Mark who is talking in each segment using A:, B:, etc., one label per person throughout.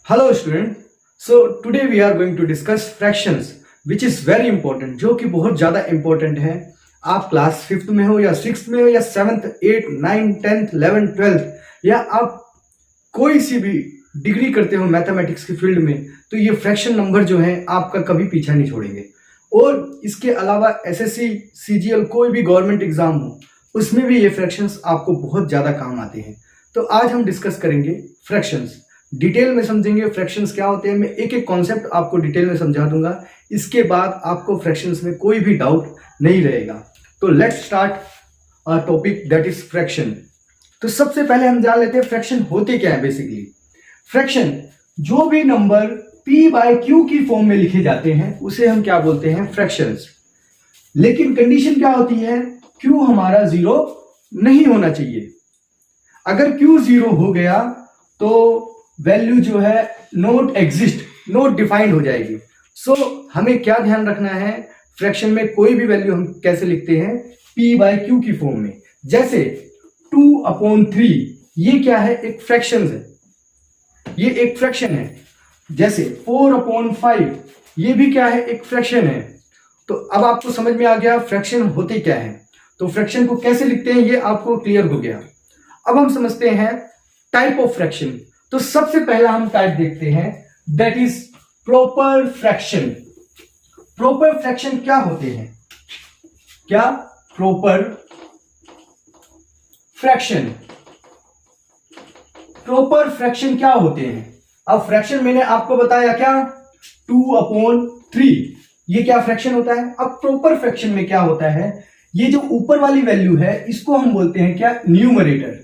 A: Hello student. So today we are going to discuss fractions which is very important, जो कि बहुत ज़्यादा important है। आप क्लास 5th में हो या 6th में हो या 7th 8th 9th 10th 11th 12th या आप कोई सी भी डिग्री करते हो मैथमेटिक्स की फील्ड में, तो ये फ्रैक्शन नंबर जो है आपका कभी पीछा नहीं छोड़ेंगे। और इसके अलावा एसएससी सीजीएल कोई भी गवर्नमेंट एग्जाम हो उसमें भी ये फ्रैक्शंस आपको बहुत ज़्यादा काम आते हैं। तो आज हम डिस्कस करेंगे फ्रैक्शंस, डिटेल में समझेंगे फ्रैक्शंस क्या होते हैं। मैं एक एक कॉन्सेप्ट आपको डिटेल में समझा दूंगा, इसके बाद आपको फ्रैक्शंस में कोई भी डाउट नहीं रहेगा। तो let's start topic that is fraction. तो सबसे पहले हम जान लेते हैं फ्रैक्शन होते क्या है। बेसिकली फ्रैक्शन जो भी नंबर p बाय q की फॉर्म में लिखे जाते हैं उसे हम क्या बोलते हैं, फ्रैक्शंस। लेकिन कंडीशन क्या होती है, q हमारा जीरो नहीं होना चाहिए। अगर q जीरो हो गया तो वैल्यू जो है नॉट एग्जिस्ट, नॉट डिफाइंड हो जाएगी। सो हमें क्या ध्यान रखना है, फ्रैक्शन में कोई भी वैल्यू हम कैसे लिखते हैं, p बाय q की फॉर्म में। जैसे 2/3 ये क्या है, एक फ्रैक्शन है, ये एक फ्रैक्शन है। जैसे 4/5 ये भी क्या है, एक फ्रैक्शन है। तो अब आपको समझ में आ गया फ्रैक्शन होते क्या है, तो फ्रैक्शन को कैसे लिखते हैं ये आपको क्लियर हो गया। अब हम समझते हैं टाइप ऑफ फ्रैक्शन। तो सबसे पहला हम टाइप देखते हैं, that is proper fraction. Proper fraction क्या होते हैं, क्या प्रॉपर फ्रैक्शन, प्रॉपर फ्रैक्शन क्या होते हैं। अब फ्रैक्शन मैंने आपको बताया क्या, 2/3 ये क्या फ्रैक्शन होता है। अब प्रॉपर फ्रैक्शन में क्या होता है, ये जो ऊपर वाली वैल्यू है इसको हम बोलते हैं क्या, न्यूमरेटर।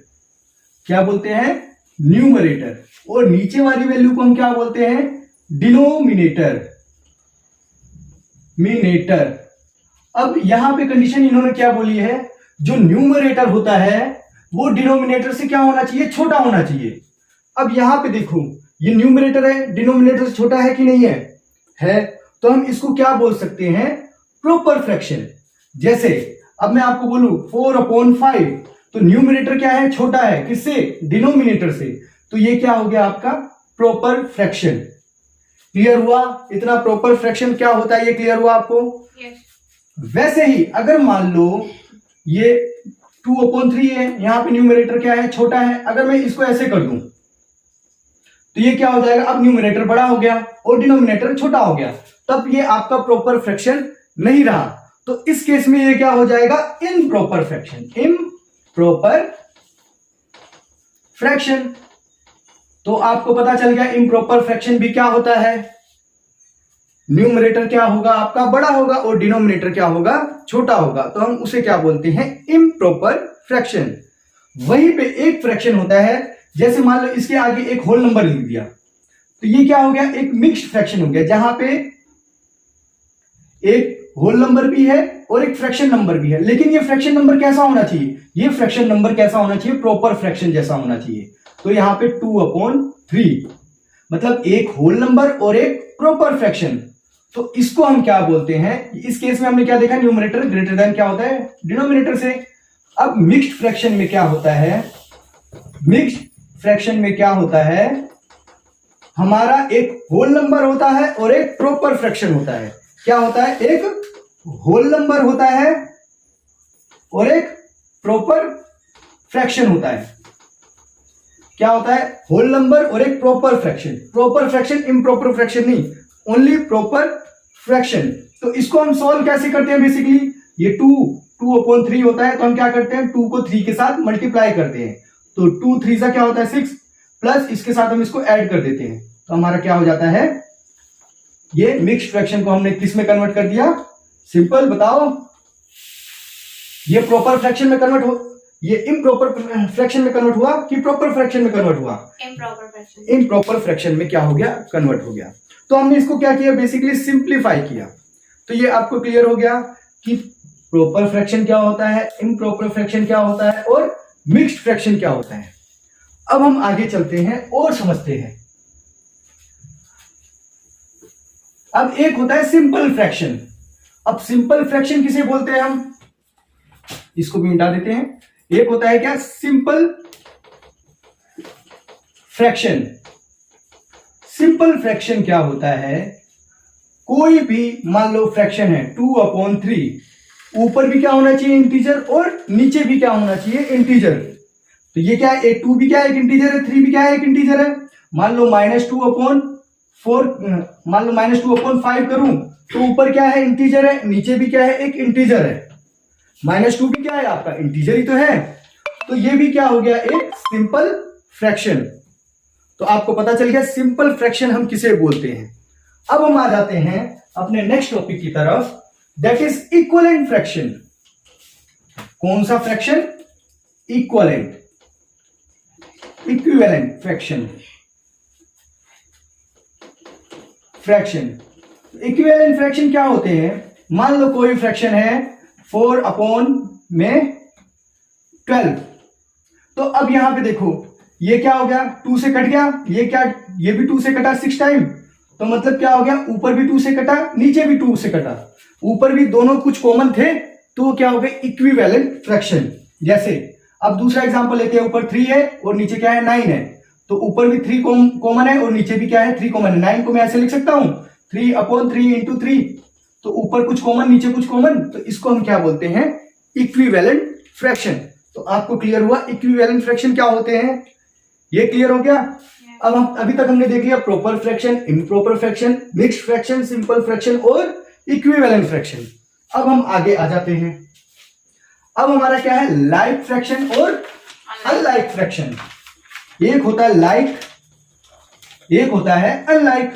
A: क्या बोलते हैं, न्यूमरेटर। और नीचे वाली वैल्यू को हम क्या बोलते हैं, डिनोमिनेटर, मिनेटर। अब यहां पे कंडीशन इन्होंने क्या बोली है, जो न्यूमरेटर होता है वो डिनोमिनेटर से क्या होना चाहिए, छोटा होना चाहिए। अब यहां पे देखो ये न्यूमरेटर है, डिनोमिनेटर से छोटा है कि नहीं है तो हम इसको क्या बोल सकते हैं, प्रॉपर फ्रैक्शन। जैसे अब मैं आपको बोलूं 4/5 तो न्यूमरेटर क्या है, छोटा है, किससे, डिनोमिनेटर से, तो ये क्या हो गया आपका प्रॉपर फ्रैक्शन। क्लियर हुआ, इतना प्रॉपर फ्रैक्शन क्या होता है ये क्लियर हुआ आपको। yes. वैसे ही अगर मान लो ये 2/3 है, यहां पे न्यूमरेटर क्या है, छोटा है, अगर मैं इसको ऐसे कर दूं तो ये क्या हो जाएगा, अब न्यूमरेटर बड़ा हो गया और डिनोमिनेटर छोटा हो गया, तब ये आपका प्रॉपर फ्रैक्शन नहीं रहा। तो इस केस में ये क्या हो जाएगा, इम्प्रॉपर फ्रैक्शन, इम्प्रॉपर फ्रैक्शन। तो आपको पता चल गया इम्प्रॉपर फ्रैक्शन भी क्या होता है, न्यूमरेटर क्या होगा आपका, बड़ा होगा और डिनोमिनेटर क्या होगा, छोटा होगा, तो हम उसे क्या बोलते हैं, इम्प्रॉपर फ्रैक्शन। वहीं पे एक फ्रैक्शन होता है, जैसे मान लो इसके आगे एक होल नंबर लिख दिया तो ये क्या हो गया, एक मिक्स्ड फ्रैक्शन हो गया, जहां पे एक होल नंबर भी है और एक फ्रैक्शन नंबर भी है। लेकिन ये फ्रैक्शन नंबर कैसा होना चाहिए, ये फ्रैक्शन नंबर कैसा होना चाहिए, प्रॉपर फ्रैक्शन जैसा होना चाहिए। तो यहां पे 2/3 मतलब एक होल नंबर और एक प्रॉपर फ्रैक्शन, तो इसको हम क्या बोलते हैं, इस केस में हमने क्या देखा, न्यूमरेटर ग्रेटर देन क्या होता है, डिनोमिनेटर से। अब मिक्स्ड फ्रैक्शन में क्या होता है, मिक्स्ड फ्रैक्शन में क्या होता है, हमारा एक होल नंबर होता है और एक प्रॉपर फ्रैक्शन होता है। क्या होता है, एक होल नंबर होता है और एक प्रॉपर फ्रैक्शन होता है। क्या होता है, होल नंबर और एक proper fraction. Proper fraction, improper fraction नहीं, ओनली प्रॉपर फ्रैक्शन। तो इसको हम सॉल्व कैसे करते हैं, बेसिकली ये 2/3 होता है तो हम क्या करते हैं, 2 को 3 के साथ मल्टीप्लाई करते हैं, तो 2 3 सा क्या होता है 6, प्लस इसके साथ हम इसको ऐड कर देते हैं, तो हमारा क्या हो जाता है, ये मिक्स्ड फ्रैक्शन को हमने किस में कन्वर्ट कर दिया, सिंपल बताओ, ये प्रॉपर फ्रैक्शन में कन्वर्ट हो, ये इम्प्रॉपर फ्रैक्शन में कन्वर्ट हुआ कि प्रॉपर फ्रैक्शन में कन्वर्ट हुआ, इम्प्रॉपर फ्रैक्शन, इम्प्रॉपर फ्रैक्शन में क्या हो गया, कन्वर्ट हो गया। तो हमने इसको क्या किया, बेसिकली सिंप्लीफाई किया। तो ये आपको क्लियर हो गया कि प्रॉपर फ्रैक्शन क्या होता है, इम्प्रॉपर फ्रैक्शन क्या होता है और मिक्स्ड फ्रैक्शन क्या होता है। अब हम आगे चलते हैं और समझते हैं। अब एक होता है सिंपल फ्रैक्शन। अब सिंपल फ्रैक्शन किसे बोलते हैं, हम इसको भी मिटा देते हैं। एक होता है क्या, सिंपल फ्रैक्शन। सिंपल फ्रैक्शन क्या होता है, कोई भी मान लो फ्रैक्शन है 2/3, ऊपर भी क्या होना चाहिए इंटीजर और नीचे भी क्या होना चाहिए इंटीजर। तो ये क्या है, 2 भी क्या है एक इंटीजर है, 3 भी क्या है एक इंटीजर है। मान लो -2/4, मान लो -2/5 करूं तो ऊपर क्या है इंटीजर है, नीचे भी क्या है एक इंटीजर है। -2 भी क्या है आपका इंटीजर ही तो है। तो ये भी क्या हो गया एक सिंपल फ्रैक्शन। तो आपको पता चल गया सिंपल फ्रैक्शन हम किसे बोलते हैं। अब हम आ जाते हैं अपने नेक्स्ट टॉपिक की तरफ, दैट इज इक्विवेलेंट फ्रैक्शन। कौन सा fraction, equivalent fraction. Equivalent fraction क्या होते हैं, मान लो कोई फ्रैक्शन है 4/12। तो अब यहां पे देखो ये क्या हो गया 2 से कट गया, ये भी 2 से कटा 6 टाइम। तो मतलब क्या हो गया, ऊपर भी 2 से कटा नीचे भी 2 से कटा, ऊपर भी दोनों कुछ कॉमन थे तो क्या हो गया इक्विवेलेंट फ्रैक्शन। जैसे अब दूसरा एग्जांपल लेते हैं, ऊपर 3 है और नीचे क्या है 9 है, तो ऊपर भी 3 कॉमन है और नीचे भी क्या है 3 कॉमन है। 9 को मैं ऐसे लिख सकता हूं 3/3 इंटू 3, तो ऊपर कुछ कॉमन नीचे कुछ कॉमन, तो इसको हम क्या बोलते हैं इक्विवेलेंट फ्रैक्शन। तो आपको क्लियर हुआ इक्विवेलेंट फ्रैक्शन क्या होते हैं, ये क्लियर हो गया। अब हम अभी तक हमने देख लिया proper fraction, improper fraction, mixed fraction, simple fraction और इक्विवेलेंट फ्रैक्शन। अब हम आगे आ जाते हैं, अब हमारा क्या है लाइक फ्रैक्शन और अनलाइक फ्रैक्शन। एक होता है लाइक, एक होता है अनलाइक।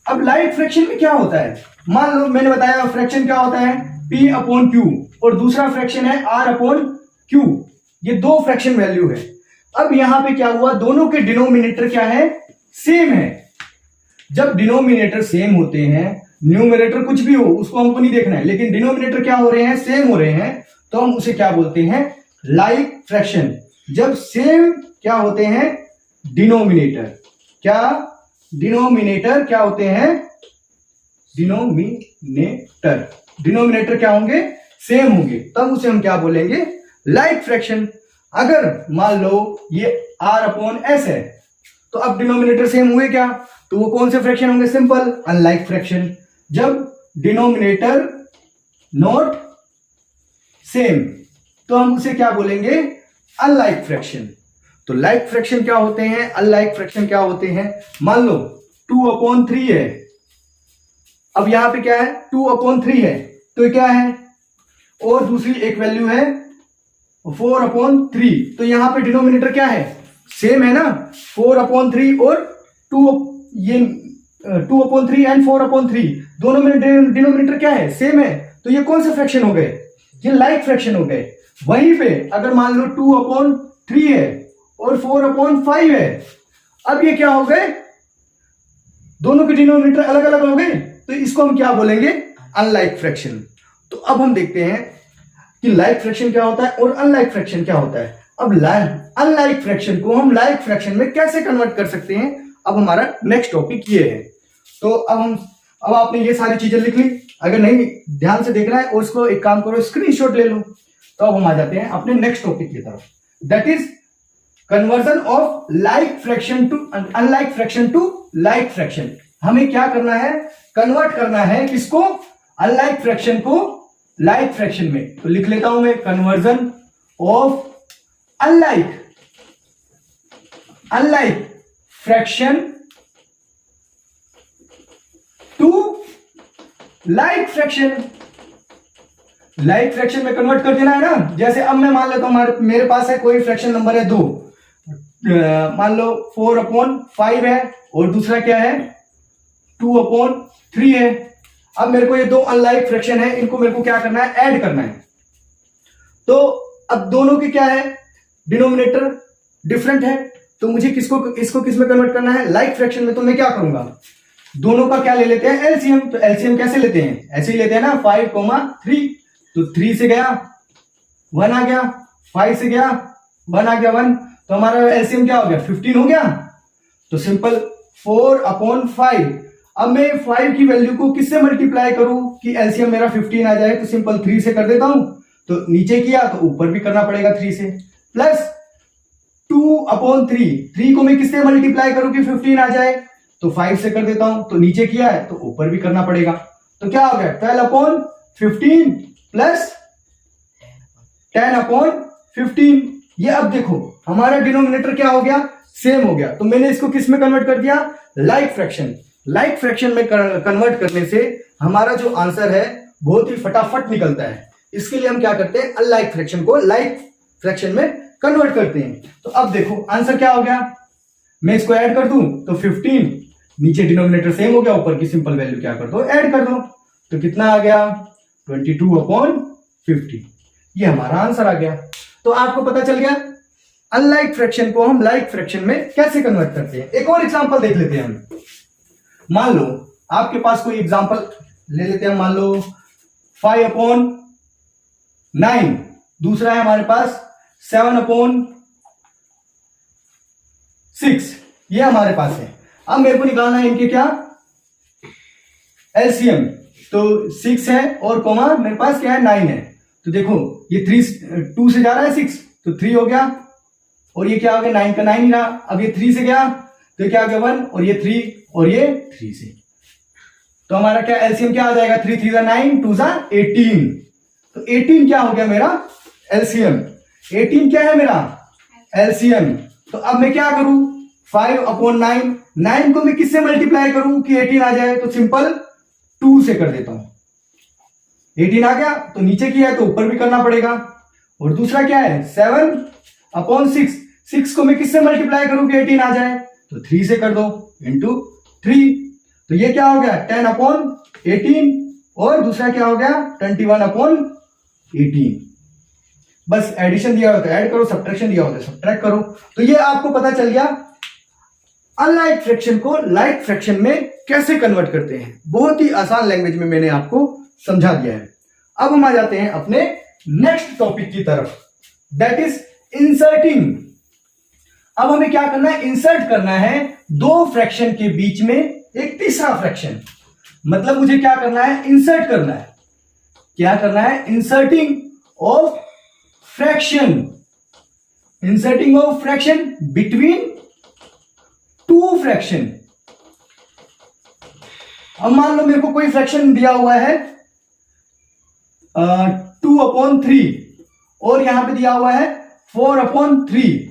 A: अब लाइक फ्रैक्शन में क्या होता है, मान लो मैंने बताया फ्रैक्शन क्या होता है P/Q और दूसरा फ्रैक्शन है R/Q, ये दो फ्रैक्शन वैल्यू है। अब यहां पे क्या हुआ, दोनों के डिनोमिनेटर क्या है सेम है। जब डिनोमिनेटर सेम होते हैं, न्यूमरेटर कुछ भी हो उसको हमको नहीं देखना है, लेकिन डिनोमिनेटर क्या हो रहे हैं सेम हो रहे हैं, तो हम उसे क्या बोलते हैं लाइक फ्रैक्शन। जब सेम क्या होते हैं डिनोमिनेटर, क्या डिनोमिनेटर क्या होते हैं डिनोमिनेटर क्या होंगे सेम होंगे, तब उसे हम क्या बोलेंगे लाइक फ्रैक्शन। अगर मान लो ये R/S है, तो अब डिनोमिनेटर सेम हुए क्या, तो वो कौन से फ्रैक्शन होंगे सिंपल अनलाइक फ्रैक्शन। जब डिनोमिनेटर नॉट सेम तो हम उसे क्या बोलेंगे अनलाइक फ्रैक्शन। तो लाइक फ्रैक्शन क्या होते हैं, अनलाइक फ्रैक्शन क्या होते हैं। मान लो 2/3 है, अब यहां पे क्या है 2/3 है, तो क्या है और दूसरी एक वैल्यू है 4/3, तो यहां पे डिनोमिनेटर क्या है सेम है ना, 4/3 और 2/3 एंड 4/3 दोनों में डिनोमिनेटर क्या है सेम है, तो ये कौन से फ्रैक्शन हो गए, ये लाइक फ्रैक्शन हो गए। वहीं पे अगर मान लो 2/3 है और 4/5 है, अब ये क्या हो गए दोनों के डिनोमिनेटर अलग अलग हो गए, तो इसको हम क्या बोलेंगे अनलाइक फ्रैक्शन। तो अब हम देखते हैं कि लाइक फ्रैक्शन क्या होता है और अनलाइक फ्रैक्शन क्या होता है। अब अनलाइक फ्रैक्शन को हम लाइक फ्रैक्शन में कैसे कन्वर्ट कर सकते हैं, अब हमारा नेक्स्ट टॉपिक ये है। तो अब आपने ये सारी चीजें लिख ली, अगर नहीं ध्यान से देखना है और उसको एक काम करो स्क्रीनशॉट ले लो। तो अब हम आ जाते हैं अपने नेक्स्ट टॉपिक की तरफ, that is conversion of like fraction to unlike fraction to like fraction. हमें क्या करना है कन्वर्ट करना है किसको अनलाइक फ्रैक्शन को लाइक फ्रैक्शन में। तो लिख लेता हूं मैं conversion of unlike fraction to like fraction. Like fraction में कन्वर्ट कर देना है ना। जैसे अब मैं मान लेता हूं मेरे पास है कोई फ्रैक्शन नंबर है 2, मान लो 4/5 है और दूसरा क्या है 2/3 है। अब मेरे को ये दो अनलाइक फ्रैक्शन है, इनको मेरे को क्या करना है ऐड करना है। तो अब दोनों के क्या है डिनोमिनेटर डिफरेंट है, तो मुझे इसको किस में कन्वर्ट करना है लाइक फ्रैक्शन में। तो मैं क्या करूंगा दोनों का क्या ले लेते हैं एलसीएम। तो एलसीएम कैसे लेते हैं, ऐसे ही लेते हैं ना 5,3, तो 3 से गया 1 आ गया, 5 से गया 1 आ गया 1, तो हमारा एलसीएम क्या हो गया 15 हो गया। तो सिंपल 4/5। अब मैं 5 की वैल्यू को किससे मल्टीप्लाई करूं कि एलसीएम मेरा 15 आ जाए, तो सिंपल 3 से कर देता हूं। तो नीचे किया तो ऊपर भी करना पड़ेगा 3 से, प्लस 2/3, 3 को मैं किससे मल्टीप्लाई करूं कि 15 आ जाए, तो 5 से कर देता हूं। तो नीचे किया है तो ऊपर भी करना पड़ेगा, तो क्या हो गया 12/15 प्लस 10/15। ये अब देखो हमारा डिनोमिनेटर क्या हो गया, सेम हो गया। तो मैंने इसको किस में कन्वर्ट कर दिया, लाइक फ्रैक्शन। लाइक फ्रैक्शन में कन्वर्ट करने से हमारा जो आंसर है बहुत ही फटाफट निकलता है। इसके लिए हम क्या करते हैं, अनलाइक फ्रैक्शन को लाइक फ्रैक्शन में कन्वर्ट करते हैं। तो अब देखो आंसर क्या हो गया, मैं इसको ऐड कर दूं तो 15, नीचे डिनोमिनेटर सेम हो गया, ऊपर की सिंपल वैल्यू क्या कर दो, ऐड कर दो, तो कितना आ गया 22/50। ये हमारा आंसर आ गया। तो आपको पता चल गया अनलाइक फ्रैक्शन को हम लाइक फ्रैक्शन में कैसे कन्वर्ट करते हैं। एक और एग्जांपल देख लेते हैं हम। मान लो आपके पास कोई एग्जांपल ले लेते हैं, मान लो 5/9, दूसरा है हमारे पास 7/6, ये हमारे पास है। अब मेरे को निकालना है इनके क्या, एलसीएम। तो 6 है और कॉमा मेरे पास क्या है 9 है। तो देखो ये 2 से जा रहा है 6, तो 3 हो गया, और ये क्या हो गया 9 का 9 ही रहा। अब ये 3 से गया तो क्या हो गया 1, और ये 3, और ये 3 से, तो हमारा क्या एलसीएम क्या आ जाएगा, 3 3 9, 2 18। तो 18 क्या हो गया मेरा एलसीएम, 18 क्या है मेरा एलसीएम। तो अब मैं क्या करूं, 5/9, 9 को मैं किससे मल्टीप्लाई करूं कि 18 आ जाए, तो सिंपल 2 से कर देता हूं। 18 आ गया तो नीचे किया है तो ऊपर भी करना पड़ेगा। और दूसरा क्या है 7/6, 6 को मैं किससे मल्टीप्लाई करूं कि 18 आ जाए, तो 3 से कर दो, इंटू 3। तो ये क्या हो गया 10/18, और दूसरा क्या हो गया 21/18। बस एडिशन दिया होता है ऐड करो, सब्ट्रैक्शन दिया होता है सब्ट्रैक्ट करो। तो ये आपको पता चल गया अनलाइक फ्रैक्शन को लाइक फ्रैक्शन में कैसे कन्वर्ट करते हैं। बहुत ही आसान लैंग्वेज में मैंने आपको समझा दिया है। अब हम आ जाते हैं अपने नेक्स्ट टॉपिक की तरफ, दैट इज इंसर्टिंग। अब हमें क्या करना है, इंसर्ट करना है दो फ्रैक्शन के बीच में एक तीसरा फ्रैक्शन। मतलब मुझे क्या करना है, इंसर्ट करना है। क्या करना है, inserting of fraction, inserting of fraction between two fraction. अब मान लो मेरे को कोई फ्रैक्शन दिया हुआ है 2/3 और यहां पे दिया हुआ है 4/3।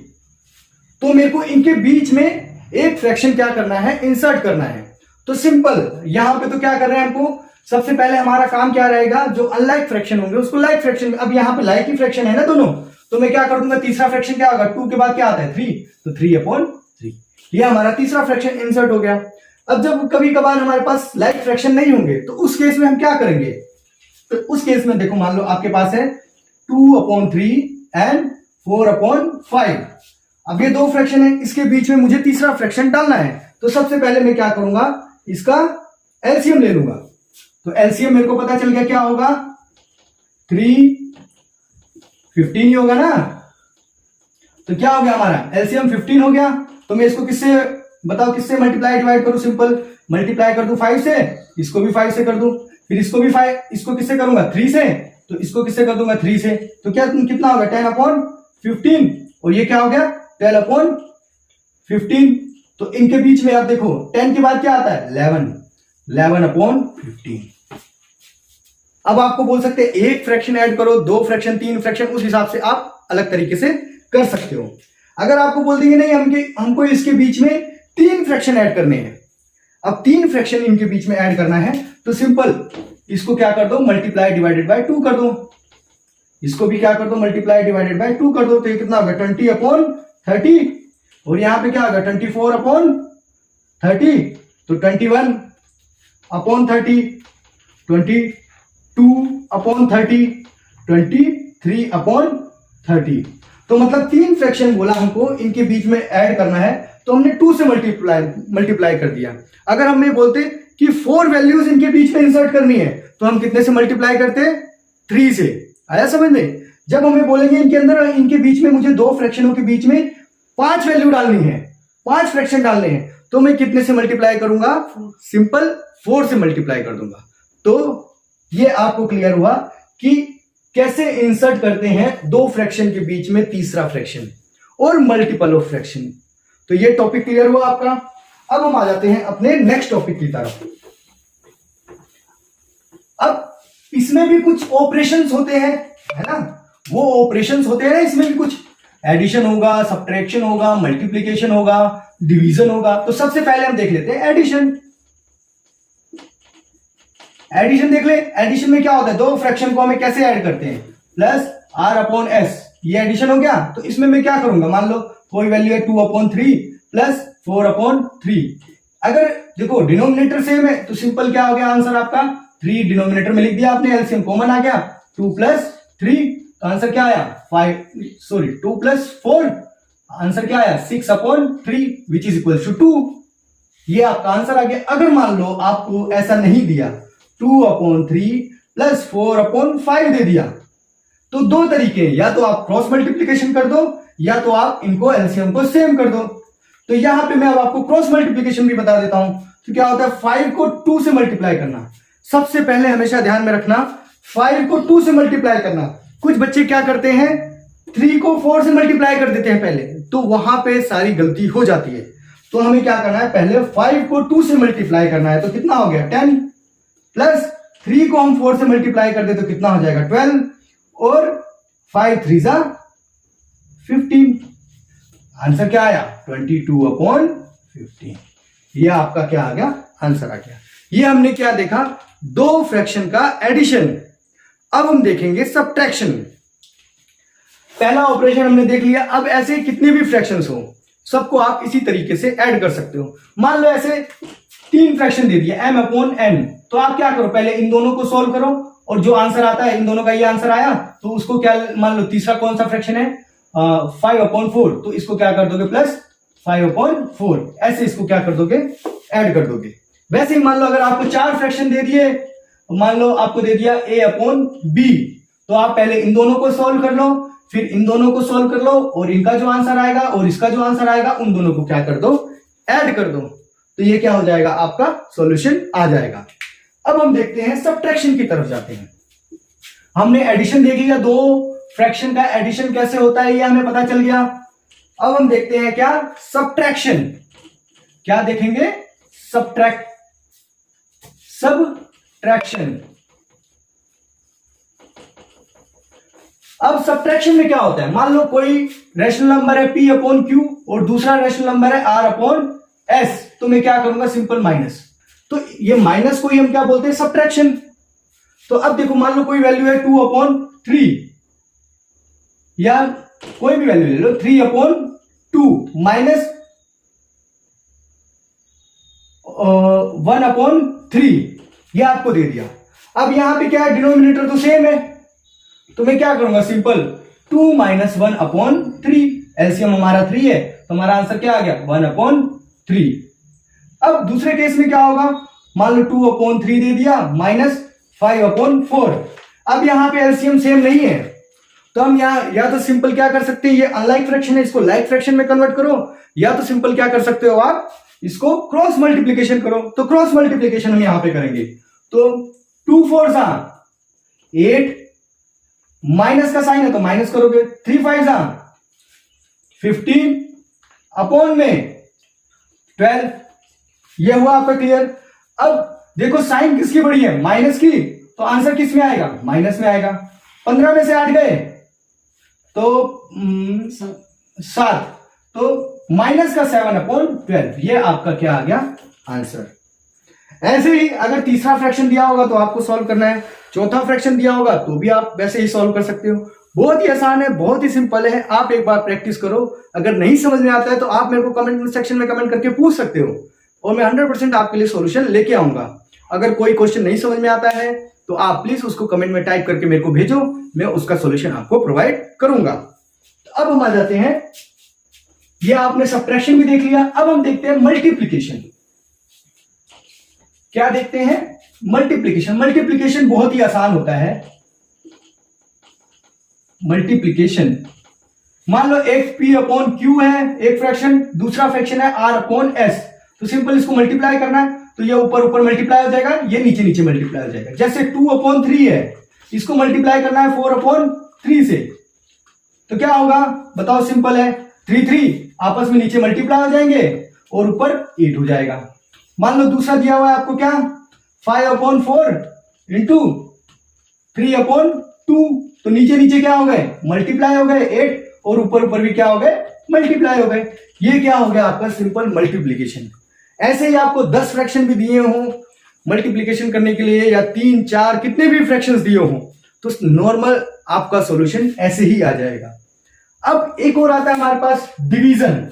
A: तो मेरे को इनके बीच में एक फ्रैक्शन क्या करना है, इंसर्ट करना है। तो सिंपल यहां पे तो क्या कर रहे हैं हमको, सबसे पहले हमारा काम क्या रहेगा, जो अनलाइक फ्रैक्शन होंगे उसको लाइक फ्रैक्शन। अब यहां पे लाइक ही फ्रैक्शन है ना दोनों, तो मैं क्या कर दूंगा, तीसरा फ्रैक्शन क्या होगा, 2 के बाद क्या आता है 3, तो 3/3। ये हमारा तीसरा फ्रैक्शन इंसर्ट हो गया। अब जब कभी कभार हमारे पास लाइक फ्रैक्शन नहीं होंगे तो उस केस में हम क्या करेंगे, तो उस केस में देखो मान लो आपके पास है 2/3 एंड 4/5। अब ये दो फ्रैक्शन है, इसके बीच में मुझे तीसरा फ्रैक्शन डालना है। तो सबसे पहले मैं क्या करूंगा, इसका एलसीएम ले लूंगा। तो एलसीएम मेरे को पता चल गया क्या होगा, 3 15 ही होगा ना। तो क्या हो गया हमारा एलसीएम 15 हो गया। तो मैं इसको किससे बताओ, किससे मल्टीप्लाई डिवाइड करूं, सिंपल मल्टीप्लाई कर दूं 5 से, इसको भी 5 से कर दूं, फिर इसको भी 5, इसको किससे करूंगा 3 से, तो इसको किससे कर दूंगा 3 से। तो क्या कितना होगा 10/15, और ये क्या हो गया 12/15। तो इनके बीच में आप देखो 10 के बाद क्या आता है 11/15। अब आपको बोल सकते हैं एक फ्रैक्शन ऐड करो, दो फ्रैक्शन, तीन फ्रैक्शन, उस हिसाब से आप अलग तरीके से कर सकते हो। अगर आपको बोल देंगे नहीं हमको इसके बीच में 3 फ्रैक्शन ऐड करने हैं, अब 3 फ्रैक्शन इनके बीच में ऐड करना है, तो सिंपल इसको क्या कर दो, मल्टीप्लाई डिवाइडेड बाय 2 कर दो, इसको भी क्या कर दो, मल्टीप्लाई डिवाइडेड बाय 2 कर दो। तो ये कितना होगा 20/30, और यहां पे क्या होगा 24/30, तो 21/30, 22/30, 23/30। तो मतलब 3 फ्रैक्शन बोला हमको, इनके बीच में ऐड करना है, तो हमने 2 से मल्टीप्लाई कर दिया। अगर हमें बोलते कि 4 वैल्यूज इनके बीच में इंसर्ट करनी है, तो हम कितने से मल्टीप्लाई करते, 3 से। आया समझ में। जब हमें बोलेंगे इनके अंदर, इनके बीच में मुझे 2 फ्रैक्शनों के बीच में 5 वैल्यू डालनी है, 5 फ्रैक्शन डालने हैं, तो मैं कितने से मल्टीप्लाई करूंगा, सिंपल 4 से मल्टीप्लाई कर दूंगा। तो ये आपको क्लियर हुआ कि कैसे इंसर्ट करते हैं 2 फ्रैक्शन के बीच में तीसरा फ्रैक्शन। और मल्टीपल ऑफ फ्रैक्शन। तो ये टॉपिक क्लियर हुआ आपका। अब हम आ जाते हैं अपने नेक्स्ट टॉपिक की तरफ। अब इसमें भी कुछ ऑपरेशंस होते हैं, है ना, वो ऑपरेशंस होते हैं ना, इसमें भी कुछ एडिशन होगा, सब्ट्रैक्शन होगा, मल्टीप्लिकेशन होगा, डिवीजन होगा। तो सबसे पहले हम देख लेते हैं एडिशन। एडिशन देख ले। एडिशन में क्या होता है, दो फ्रैक्शन को हमें कैसे ऐड करते हैं, प्लस आर अपॉन एस, ये एडिशन हो गया। तो इसमें मैं क्या करूंगा, मान लो कोई वैल्यू है 2/3 प्लस 4/3। अगर देखो डिनोमिनेटर सेम है तो सिंपल क्या हो गया आंसर आपका, 3 डिनोमिनेटर में लिख दिया आपने, एलसीएम कॉमन आ गया, 2 + 3, तो आंसर क्या आया 2 + 4, आंसर क्या आया 6/3 विच इज इक्वल टू 2। ये आपका आंसर आ गया। अगर मान लो आपको ऐसा नहीं दिया, 2/3 प्लस 4/5 दे दिया, तो दो तरीके हैं, या तो आप क्रॉस मल्टीप्लीकेशन कर दो या तो आप इनको एलसीएम को सेम कर दो। तो यहां पे मैं अब आपको क्रॉस मल्टीप्लीकेशन भी बता देता हूं। तो क्या होता है, 5 को 2 से मल्टीप्लाई करना। सबसे पहले हमेशा ध्यान में रखना, 5 को 2 से मल्टीप्लाई करना। कुछ बच्चे क्या करते हैं, 3 को 4 से मल्टीप्लाई कर देते हैं पहले, तो वहां पे सारी गलती हो जाती है। तो हमें क्या करना है, पहले 5 को 2 से मल्टीप्लाई करना है, तो कितना हो गया 10, प्लस 3 को हम 4 से मल्टीप्लाई कर दे तो कितना हो जाएगा 12, और 5 3 = 15। आंसर क्या आया 22/15। ये आपका क्या आ गया, आंसर आ गया। ये हमने क्या देखा, दो फ्रैक्शन का एडिशन। अब हम देखेंगे सब्ट्रैक्शन। पहला ऑपरेशन हमने देख लिया। अब ऐसे कितने भी फ्रैक्शंस हो, सबको आप इसी तरीके से ऐड कर सकते हो। मान लो ऐसे 3 फ्रैक्शन दे दिए m/n, तो आप क्या करो, पहले इन दोनों को सॉल्व करो, और जो आंसर आता है, इन दोनों का ये आंसर आया, तो उसको क्या मान लो, तीसरा कौन सा फ्रैक्शन है 5/4, तो इसको क्या कर दोगे प्लस 5/4, ऐसे इसको क्या कर दोगे, ऐड कर दोगे। वैसे ही मान लो अगर आपको 4 फ्रैक्शन दे दिए, मान लो आपको दे दिया a/b, तो आप पहले इन दोनों को सॉल्व कर लो, फिर इन दोनों को सॉल्व कर लो, और इनका जो आंसर आएगा और इसका जो आंसर आएगा, उन दोनों को क्या कर दो, ऐड कर दो। तो ये क्या हो जाएगा, आपका सॉल्यूशन आ जाएगा। अब हम देखते हैं सब्ट्रैक्शन की तरफ जाते हैं। हमने एडिशन देख लिया, दो फ्रैक्शन का एडिशन कैसे होता है ये हमें पता चल गया। अब हम देखते हैं क्या, सब्ट्रैक्शन। क्या देखेंगे, सब्ट्रैक्शन। अब सब्ट्रैक्शन में क्या होता है, मान लो कोई रैशनल नंबर है p/q और दूसरा रैशनल नंबर है r/s, तो मैं क्या करूंगा, सिंपल माइनस। तो ये माइनस को ही हम क्या बोलते हैं, सब्ट्रैक्शन। तो अब देखो, मान लो कोई वैल्यू है 2/3, या कोई भी वैल्यू ले लो, 3/2 माइनस 1/3, ये आपको दे दिया। अब यहां पे क्या है, डिनोमिनेटर तो सेम है, तो मैं क्या करूंगा, सिंपल 2 - 1/3, एलसीएम हमारा 3 है, तो हमारा आंसर क्या आ गया 1/3। अब दूसरे केस में क्या होगा, मान लो 2/3 दे दिया माइनस 5/4। अब यहां पे एलसीएम सेम नहीं है, तो हम यहां या तो सिंपल क्या कर सकते हैं, ये अनलाइक फ्रैक्शन है, इसको लाइक फ्रैक्शन में कन्वर्ट करो, या तो सिंपल क्या कर सकते हो आप, इसको क्रॉस मल्टीप्लीकेशन करो। तो क्रॉस मल्टीप्लीकेशन हम यहां पे करेंगे, तो 2 4 8, माइनस का साइन है तो माइनस करोगे, 3 5 15 अपॉन में 12। ये हुआ आपका क्लियर। अब देखो साइन किसकी बड़ी है, माइनस की, तो आंसर किस में आएगा, माइनस में आएगा। 15 में से 8 गए तो 7, तो माइनस का 7/12, ये आपका क्या आ गया आंसर। ऐसे ही अगर तीसरा फ्रैक्शन दिया होगा तो आपको सॉल्व करना है, चौथा फ्रैक्शन दिया होगा तो भी आप वैसे ही सॉल्व कर सकते हो। बहुत ही आसान है, बहुत ही सिंपल है, आप एक बार प्रैक्टिस करो। अगर नहीं समझ में आता है तो आप मेरे को कमेंट सेक्शन में कमेंट करके पूछ सकते हो, और मैं 100% आपके लिए सॉल्यूशन लेके आऊंगा। अगर कोई क्वेश्चन नहीं समझ में आता है तो आप प्लीज उसको कमेंट में टाइप करके मेरे को भेजो, मैं उसका सॉल्यूशन आपको प्रोवाइड करूंगा। तो अब हम आ जाते हैं, ये आपने सब्ट्रैक्शन भी देख लिया। अब हम देखते हैं मल्टीप्लीकेशन। क्या देखते हैं, मल्टीप्लीकेशन। मल्टीप्लीकेशन बहुत ही आसान होता है। मल्टीप्लीकेशन, मान लो एक p/q है एक फ्रैक्शन, दूसरा फ्रैक्शन है r/s, तो सिंपल इसको मल्टीप्लाई करना है, तो ये ऊपर ऊपर मल्टीप्लाई हो जाएगा, ये नीचे नीचे मल्टीप्लाई हो जाएगा। जैसे 2/3 है, इसको मल्टीप्लाई करना है 4/3 से, तो क्या होगा बताओ, सिंपल है, 3 3 आपस में नीचे मल्टीप्लाई हो जाएंगे और ऊपर 8 हो जाएगा। मान लो दूसरा दिया हुआ है आपको क्या, 5/4 इंटू 3/2, तो नीचे नीचे क्या हो गए, मल्टीप्लाई हो गए 8 और ऊपर ऊपर भी क्या हो गए, मल्टीप्लाई हो गए। ये क्या हो गया आपका सिंपल मल्टीप्लीकेशन। ऐसे ही आपको 10 फ्रैक्शन भी दिए हो मल्टीप्लीकेशन करने के लिए, या 3 4 कितने भी फ्रैक्शंस दिए हो, तो नॉर्मल आपका सॉल्यूशन ऐसे ही आ जाएगा। अब एक और आता है हमारे पास डिवीजन।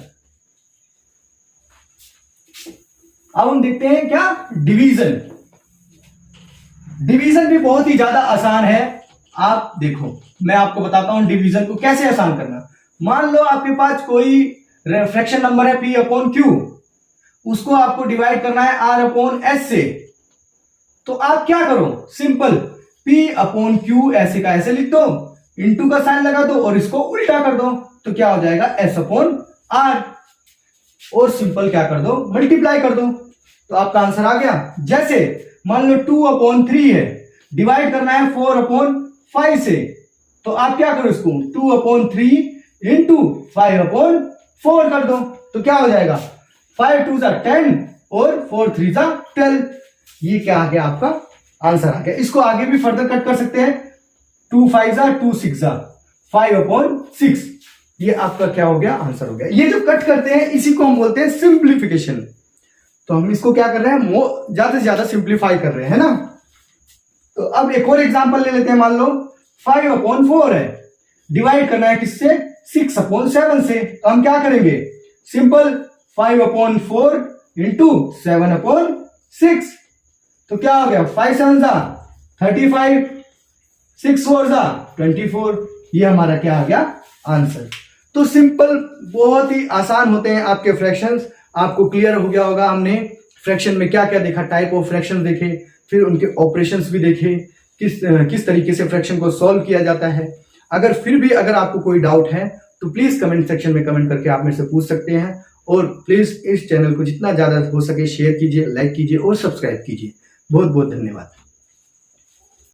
A: अब हम देखते हैं क्या, डिवीजन। डिवीजन भी बहुत ही ज्यादा आसान है। आप देखो मैं आपको बताता हूं डिवीजन को कैसे आसान करना। मान लो आपके पास कोई फ्रैक्शन नंबर है p/q, उसको आपको डिवाइड करना है r/s से। तो आप क्या करो, सिंपल p/q ऐसे का ऐसे लिख दो, इंटू का साइन लगा दो और इसको उल्टा कर दो, तो क्या हो जाएगा s/r, और सिंपल क्या कर दो, मल्टीप्लाई कर दो, तो आपका आंसर आ गया। जैसे मान लो 2/3 है, डिवाइड करना है 4/5 से, तो आप क्या करो, इसको 2/3 इंटू 5/4 कर दो, तो क्या हो जाएगा 5 2 10 और 4 3 12। ये क्या आ गया, आपका आंसर आ गया। इसको आगे भी फर्दर कट कर सकते हैं, 2 5 2 6 5/6, ये आपका क्या हो गया, आंसर हो गया। ये जो कट करते हैं इसी को हम बोलते हैं सिंप्लीफिकेशन। तो हम इसको क्या कर रहे हैं, ज्यादा से ज्यादा सिंप्लीफाई कर रहे हैं, है ना। तो अब एक और एग्जांपल ले लेते हैं। मान लो 5/4 है, डिवाइड करना है किससे, 6/7 से, तो हम क्या करेंगे, सिंपल 5/4 इंटू 7/6, तो क्या हो गया 5 7 35, 6 4 24, ये हमारा क्या आ गया, आंसर। तो सिंपल बहुत ही आसान होते हैं आपके फ्रैक्शंस। आपको क्लियर हो गया होगा, हमने फ्रैक्शन में क्या क्या देखा, टाइप ऑफ फ्रैक्शन देखे, फिर उनके ऑपरेशंस भी देखे, किस तरीके से फ्रैक्शन को सॉल्व किया जाता है। अगर फिर भी अगर आपको कोई डाउट है तो प्लीज कमेंट सेक्शन में कमेंट करके आप मेरे से पूछ सकते हैं, और प्लीज इस चैनल को जितना ज्यादा हो सके शेयर कीजिए, लाइक कीजिए और सब्सक्राइब कीजिए। बहुत बहुत धन्यवाद।